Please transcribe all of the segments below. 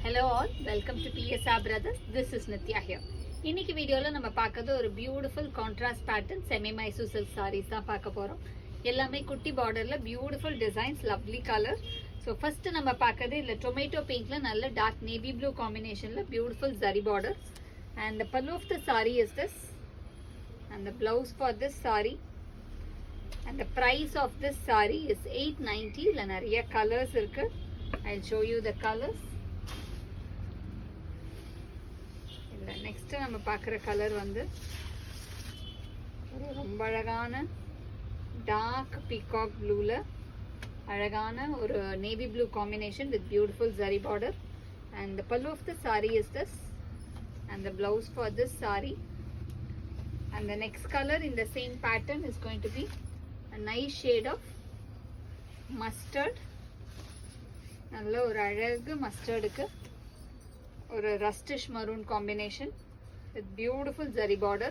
Hello all, welcome to PSR Brothers. This is Nitya here. இன்னைக்கு வீடியோல நம்ம பார்க்கிறது ஒரு beautiful contrast pattern semi Mysore silk saris தான் பார்க்க போறோம். எல்லாமே குட்டி பார்டர்ல beautiful designs, lovely colour. So first நம்ம பார்க்கறது இல்ல டொமேட்டோ பிங்க்ல நல்ல டார்க் நேவி ப்ளூ காம்பினேஷன்ல beautiful zari border. And the pallu of the saree is this. And the blouse for this saree. And the price of this saree is 890. இல்ல நிறைய colours இருக்கு. I'll show you the colors. Next நம்ம பார்க்குற colour வந்து ஒரு ரொம்ப அழகான dark peacock ப்ளூல அழகான ஒரு navy blue combination with beautiful zari border. And the pallu of the sari is this and the blouse for this sari. And the next colour in the same pattern is going to be a nice shade of mustard. நல்ல ஒரு அழகு மஸ்டர்டுக்கு ஒரு rustish maroon combination with beautiful zari border.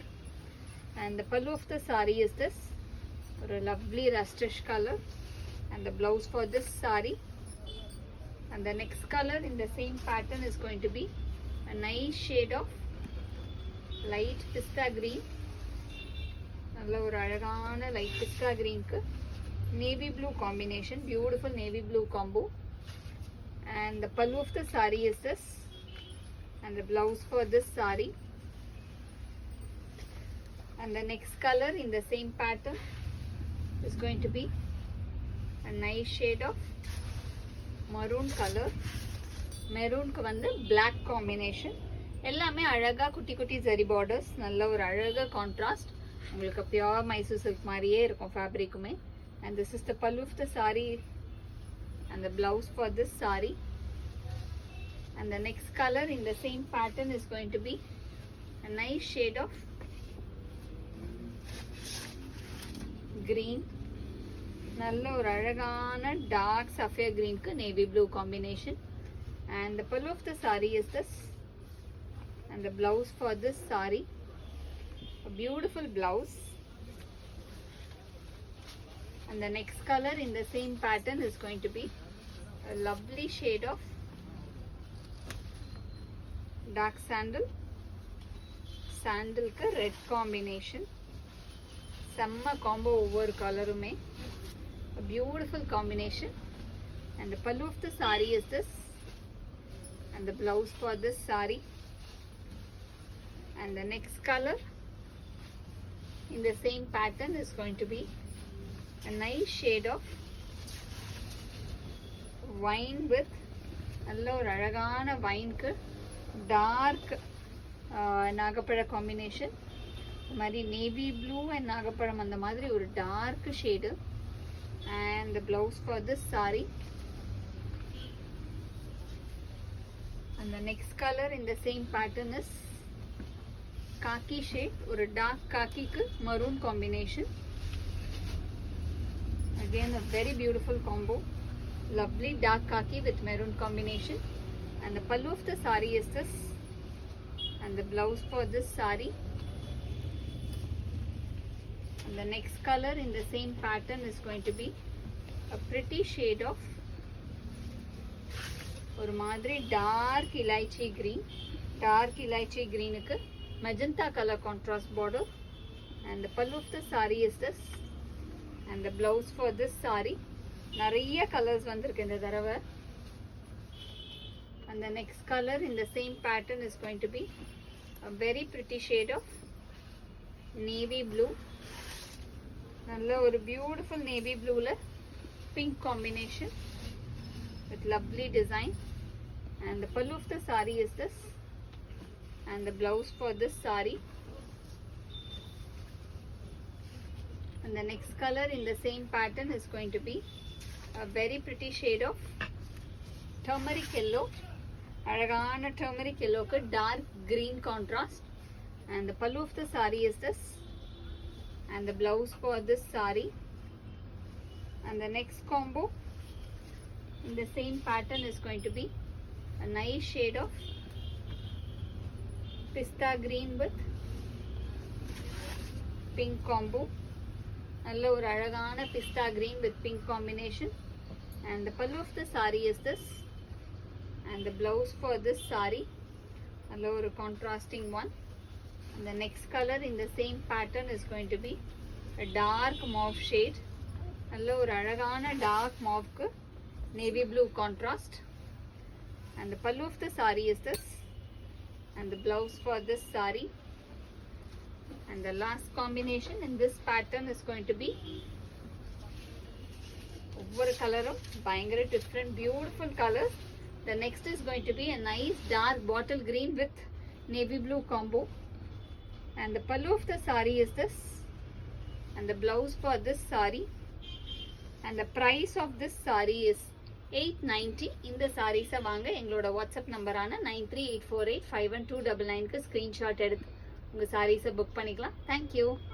And the pallu of the saree is this, or a lovely rustish color. And the blouse for this saree. And the next color in the same pattern is going to be a nice shade of light pista green. நல்ல ஒரு அழகான light pista green க்கு navy blue combination, beautiful navy blue combo. And the pallu of the saree is this. And the blouse for this saree. And the next color in the same pattern is going to be a nice shade of maroon color. Maroon ku vandu black combination. எல்லாமே அழகா குட்டி குட்டி zari borders, நல்ல ஒரு அழகா contrast. உங்களுக்கு pure Mysore silk மாதிரியே இருக்கும் ஃபேப்ரிக்குமே. And this is the pallu of the saree and the blouse for this saree. And the next color in the same pattern is going to be a nice shade of green. நல்ல ஒரு அழகான dark sapphire green க்கு navy blue combination. And the pallu of the saree is this. And the blouse for this saree, a beautiful blouse. And the next color in the same pattern is going to be a lovely shade of dark sandal க்கு red combination. செம்ம combo ஒவ்வொரு கலருமே. a beautiful combination. And the pallu of the saree is this. And the blouse for this saree. And the next color in the same pattern is going to be a nice shade of wine with நல்ல ஒரு அழகான வைன்க்கு dark நாகப்பழ combination. மாதிரி navy blue and நாகப்பழம் அந்த மாதிரி ஒரு dark shade. And the blouse for this sari. And the next colour in the same pattern is khaki shade. ஒரு டார்க் காக்கிக்கு maroon combination. Again a very beautiful combo. Lovely dark khaki with maroon combination. And the pallu of the saree is this. And the blouse for this saree. And the next color in the same pattern is going to be a pretty shade of ஒரு மாதிரி dark elaichi green. Dark elaichi green க்கு magenta color contrast border. And the pallu of the saree is this. And the blouse for this saree. நிறைய colours வந்திருக்கு இந்த தடவை. And the next color in the same pattern is going to be a very pretty shade of navy blue. நல்ல ஒரு beautiful navy blueல pink combination with lovely design. And the pallu of the saree is this. And the blouse for this saree. And the next color in the same pattern is going to be a very pretty shade of turmeric yellow. அழகான turmeric yellowக்கு dark green contrast. And the pallu of the saree is this. And the blouse for this saree. And the next combo in the same pattern is going to be a nice shade of pista green with pink combo. நல்ல ஒரு அழகான pista green with pink combination. And the pallu of the saree is this. and the blouse for this saree allow a contrasting one. And the next color in the same pattern is going to be a dark mauve shade. allow ஒரு அழகான dark mauve க்கு navy blue contrast. And the pallu of the saree is this, and the blouse for this saree. And the last combination in this pattern is going to be ஒவ்வொரு கலரும் பயங்கர different beautiful colors. The next is going to be a nice dark bottle green with navy blue combo. And the pallu of the saree is this, and the blouse for this saree. And the price of this saree is 890. இந்த sarees வாங்க எங்களோட WhatsApp நம்பரான 9384851299 க்கு screenshot எடுத்து உங்க sarees book பண்ணிக்கலாம். Thank you.